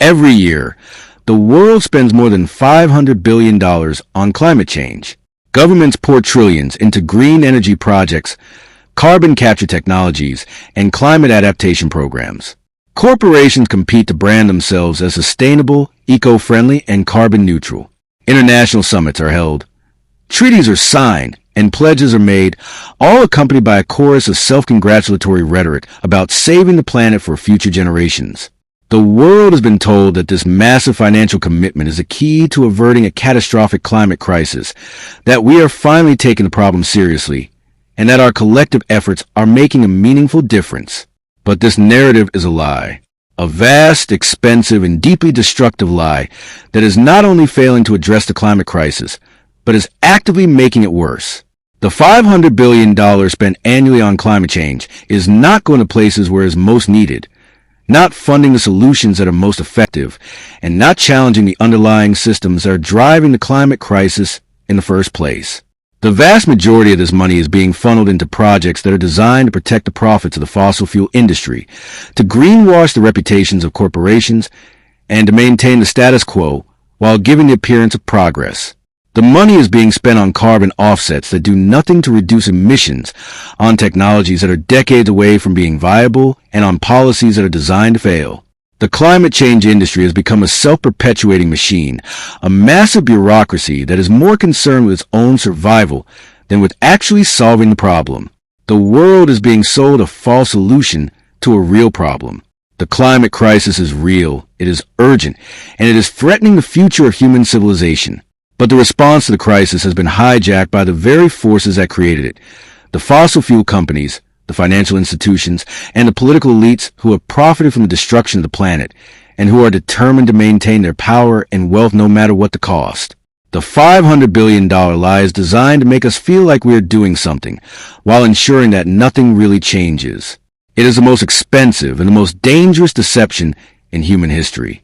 Every year, the world spends more than $500 billion on climate change. Governments pour trillions into green energy projects, carbon capture technologies, and climate adaptation programs. Corporations compete to brand themselves as sustainable, eco-friendly, and carbon neutral. International summits are held. Treaties are signed, and pledges are made, all accompanied by a chorus of self-congratulatory rhetoric about saving the planet for future generations. The world has been told that this massive financial commitment is a key to averting a catastrophic climate crisis, that we are finally taking the problem seriously, and that our collective efforts are making a meaningful difference. But this narrative is a lie. A vast, expensive, and deeply destructive lie that is not only failing to address the climate crisis, but is actively making it worse. The $500 billion spent annually on climate change is not going to places where it is most needed, not funding the solutions that are most effective, and not challenging the underlying systems that are driving the climate crisis in the first place. The vast majority of this money is being funneled into projects that are designed to protect the profits of the fossil fuel industry, to greenwash the reputations of corporations, and to maintain the status quo while giving the appearance of progress. The money is being spent on carbon offsets that do nothing to reduce emissions, on technologies that are decades away from being viable, and on policies that are designed to fail. The climate change industry has become a self-perpetuating machine, a massive bureaucracy that is more concerned with its own survival than with actually solving the problem. The world is being sold a false solution to a real problem. The climate crisis is real, it is urgent, and it is threatening the future of human civilization. But the response to the crisis has been hijacked by the very forces that created it. The fossil fuel companies, the financial institutions, and the political elites who have profited from the destruction of the planet, and who are determined to maintain their power and wealth no matter what the cost. The $500 billion lie is designed to make us feel like we are doing something, while ensuring that nothing really changes. It is the most expensive and the most dangerous deception in human history.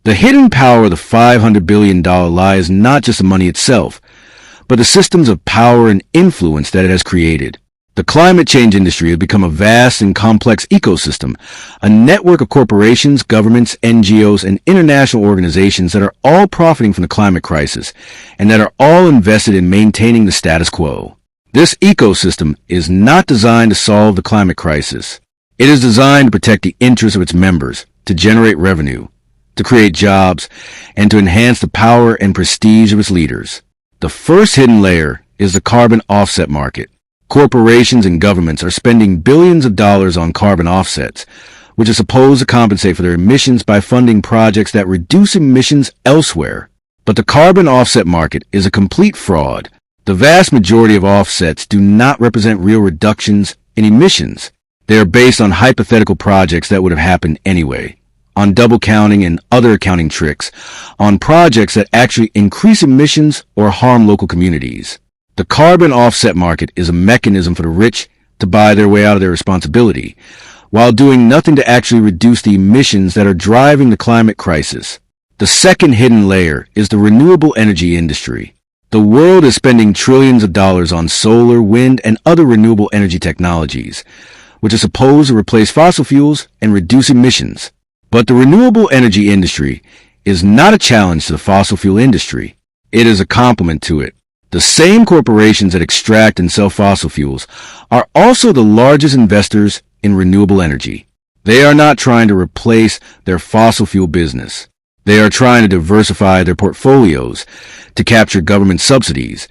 The hidden power of the $500 billion lie is not just the money itself, but the systems of power and influence that it has created. The climate change industry has become a vast and complex ecosystem, a network of corporations, governments, NGOs, and international organizations that are all profiting from the climate crisis and that are all invested in maintaining the status quo. This ecosystem is not designed to solve the climate crisis. It is designed to protect the interests of its members, to generate revenue, to create jobs, and to enhance the power and prestige of its leaders. The first hidden layer is the carbon offset market. Corporations and governments are spending billions of dollars on carbon offsets, which are supposed to compensate for their emissions by funding projects that reduce emissions elsewhere. But the carbon offset market is a complete fraud. The vast majority of offsets do not represent real reductions in emissions. They are based on hypothetical projects that would have happened anyway, on double counting and other accounting tricks, on projects that actually increase emissions or harm local communities. The carbon offset market is a mechanism for the rich to buy their way out of their responsibility, while doing nothing to actually reduce the emissions that are driving the climate crisis. The second hidden layer is the renewable energy industry. The world is spending trillions of dollars on solar, wind, and other renewable energy technologies, which are supposed to replace fossil fuels and reduce emissions. But the renewable energy industry is not a challenge to the fossil fuel industry. It is a complement to it. The same corporations that extract and sell fossil fuels are also the largest investors in renewable energy. They are not trying to replace their fossil fuel business. They are trying to diversify their portfolios, to capture government subsidies,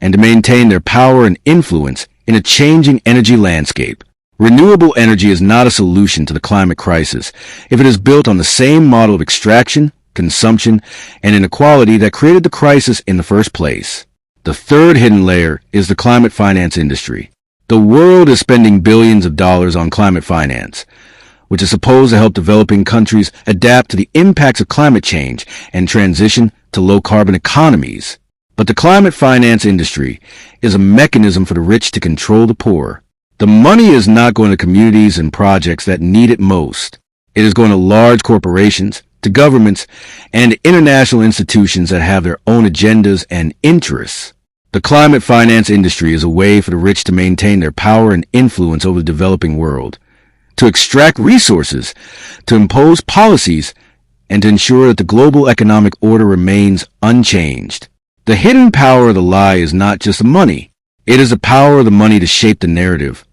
and to maintain their power and influence in a changing energy landscape. Renewable energy is not a solution to the climate crisis if it is built on the same model of extraction, consumption, and inequality that created the crisis in the first place. The third hidden layer is the climate finance industry. The world is spending billions of dollars on climate finance, which is supposed to help developing countries adapt to the impacts of climate change and transition to low-carbon economies. But the climate finance industry is a mechanism for the rich to control the poor. The money is not going to communities and projects that need it most. It is going to large corporations, to governments, and international institutions that have their own agendas and interests. The climate finance industry is a way for the rich to maintain their power and influence over the developing world, to extract resources, to impose policies, and to ensure that the global economic order remains unchanged. The hidden power of the lie is not just the money. It is the power of the money to shape the narrative,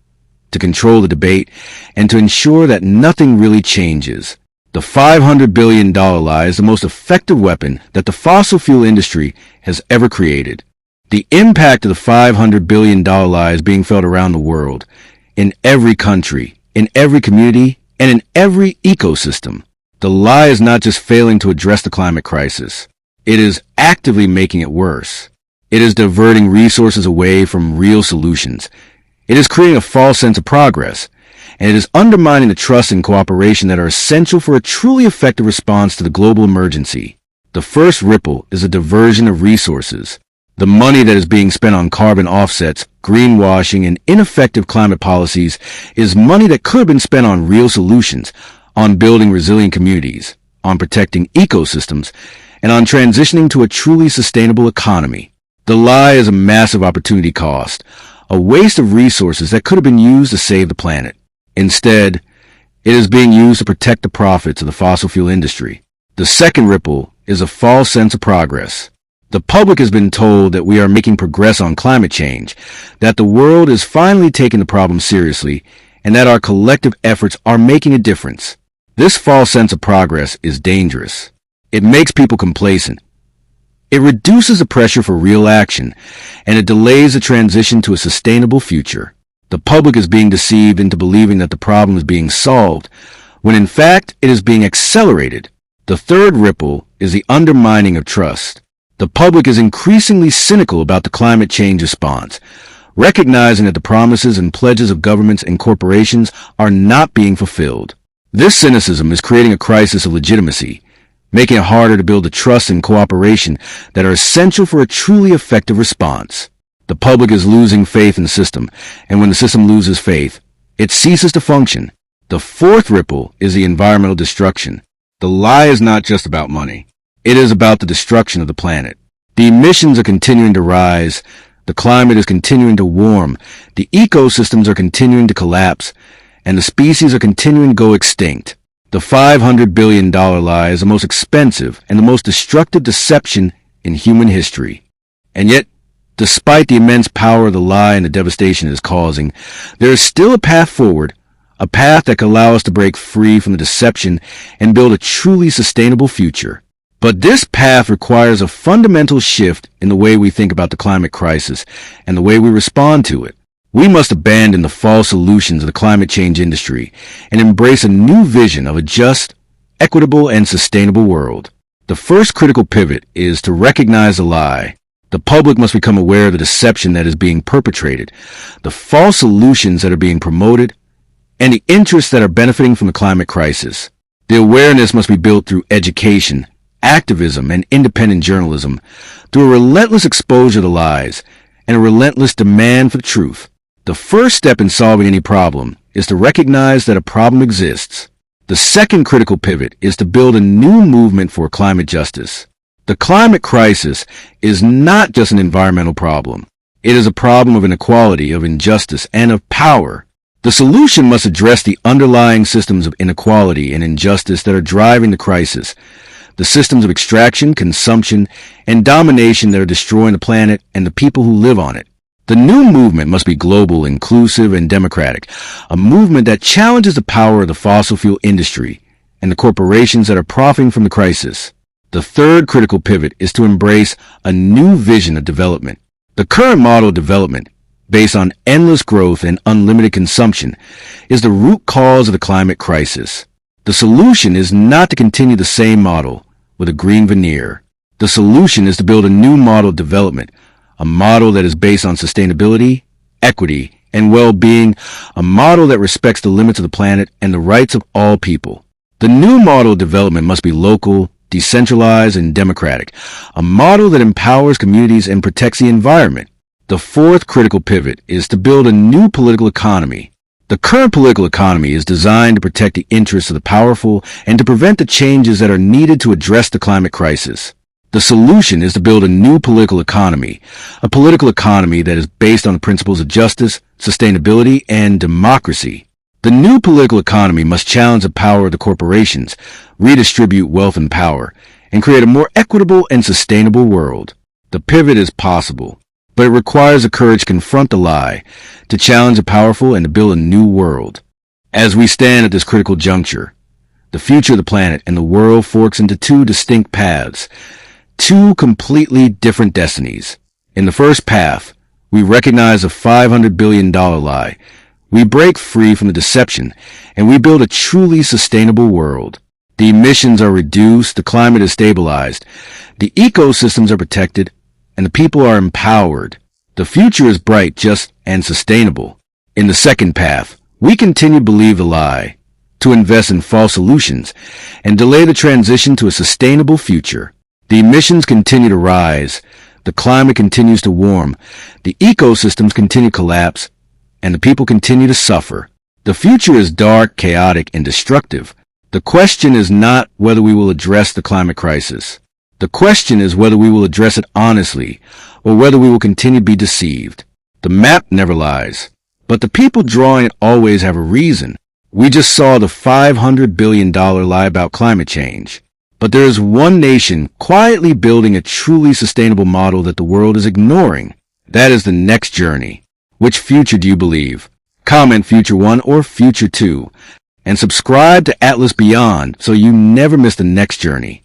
to control the debate, and to ensure that nothing really changes. The $500 billion lie is the most effective weapon that the fossil fuel industry has ever created. The impact of the $500 billion lie is being felt around the world, in every country, in every community, and in every ecosystem. The lie is not just failing to address the climate crisis. It is actively making it worse. It is diverting resources away from real solutions. It is creating a false sense of progress, and it is undermining the trust and cooperation that are essential for a truly effective response to the global emergency. The first ripple is a diversion of resources. The money that is being spent on carbon offsets, greenwashing, and ineffective climate policies is money that could have been spent on real solutions, on building resilient communities, on protecting ecosystems, and on transitioning to a truly sustainable economy. The lie is a massive opportunity cost, a waste of resources that could have been used to save the planet. Instead, it is being used to protect the profits of the fossil fuel industry. The second ripple is a false sense of progress. The public has been told that we are making progress on climate change, that the world is finally taking the problem seriously, and that our collective efforts are making a difference. This false sense of progress is dangerous. It makes people complacent. It reduces the pressure for real action, and it delays the transition to a sustainable future. The public is being deceived into believing that the problem is being solved, when in fact it is being accelerated. The third ripple is the undermining of trust. The public is increasingly cynical about the climate change response, recognizing that the promises and pledges of governments and corporations are not being fulfilled. This cynicism is creating a crisis of legitimacy, making it harder to build the trust and cooperation that are essential for a truly effective response. The public is losing faith in the system, and when the system loses faith, it ceases to function. The fourth ripple is the environmental destruction. The lie is not just about money. It is about the destruction of the planet. The emissions are continuing to rise. The The climate is continuing to warm, the ecosystems are continuing to collapse, and the species are continuing to go extinct. The $500 billion lie is the most expensive and the most destructive deception in human history. And yet, despite the immense power of the lie and the devastation it is causing, there is still a path forward, a path that can allow us to break free from the deception and build a truly sustainable future. But this path requires a fundamental shift in the way we think about the climate crisis and the way we respond to it. We must abandon the false illusions of the climate change industry and embrace a new vision of a just, equitable, and sustainable world. The first critical pivot is to recognize the lie. The public must become aware of the deception that is being perpetrated, the false solutions that are being promoted, and the interests that are benefiting from the climate crisis. The awareness must be built through education, activism, and independent journalism, through a relentless exposure to lies and a relentless demand for the truth. The first step in solving any problem is to recognize that a problem exists. The second critical pivot is to build a new movement for climate justice. The climate crisis is not just an environmental problem. It is a problem of inequality, of injustice, and of power. The solution must address the underlying systems of inequality and injustice that are driving the crisis. The systems of extraction, consumption, and domination that are destroying the planet and the people who live on it. The new movement must be global, inclusive, and democratic, a movement that challenges the power of the fossil fuel industry and the corporations that are profiting from the crisis. The third critical pivot is to embrace a new vision of development. The current model of development, based on endless growth and unlimited consumption, is the root cause of the climate crisis. The solution is not to continue the same model with a green veneer. The solution is to build a new model of development, a model that is based on sustainability, equity, and well-being, a model that respects the limits of the planet and the rights of all people. The new model of development must be local, decentralized, and democratic, a model that empowers communities and protects the environment. The fourth critical pivot is to build a new political economy. The current political economy is designed to protect the interests of the powerful and to prevent the changes that are needed to address the climate crisis. The solution is to build a new political economy, a political economy that is based on the principles of justice, sustainability, and democracy. The new political economy must challenge the power of the corporations, redistribute wealth and power, and create a more equitable and sustainable world. The pivot is possible, but it requires the courage to confront the lie, to challenge the powerful, and to build a new world. As we stand at this critical juncture, the future of the planet and the world forks into two distinct paths, two completely different destinies. In the first path, we recognize the $500 billion lie. We break free from the deception, and we build a truly sustainable world. The emissions are reduced, the climate is stabilized, the ecosystems are protected, and the people are empowered. The future is bright, just, and sustainable. In the second path, we continue to believe the lie, to invest in false solutions, and delay the transition to a sustainable future. The emissions continue to rise, the climate continues to warm, the ecosystems continue to collapse, and the people continue to suffer. The future is dark, chaotic, and destructive. The question is not whether we will address the climate crisis. The question is whether we will address it honestly, or whether we will continue to be deceived. The map never lies, but the people drawing it always have a reason. We just saw the $500 billion lie about climate change. But there is one nation quietly building a truly sustainable model that the world is ignoring. That is the next journey. Which future do you believe? Comment Future 1 or Future 2. And subscribe to Atlas Beyond so you never miss the next journey.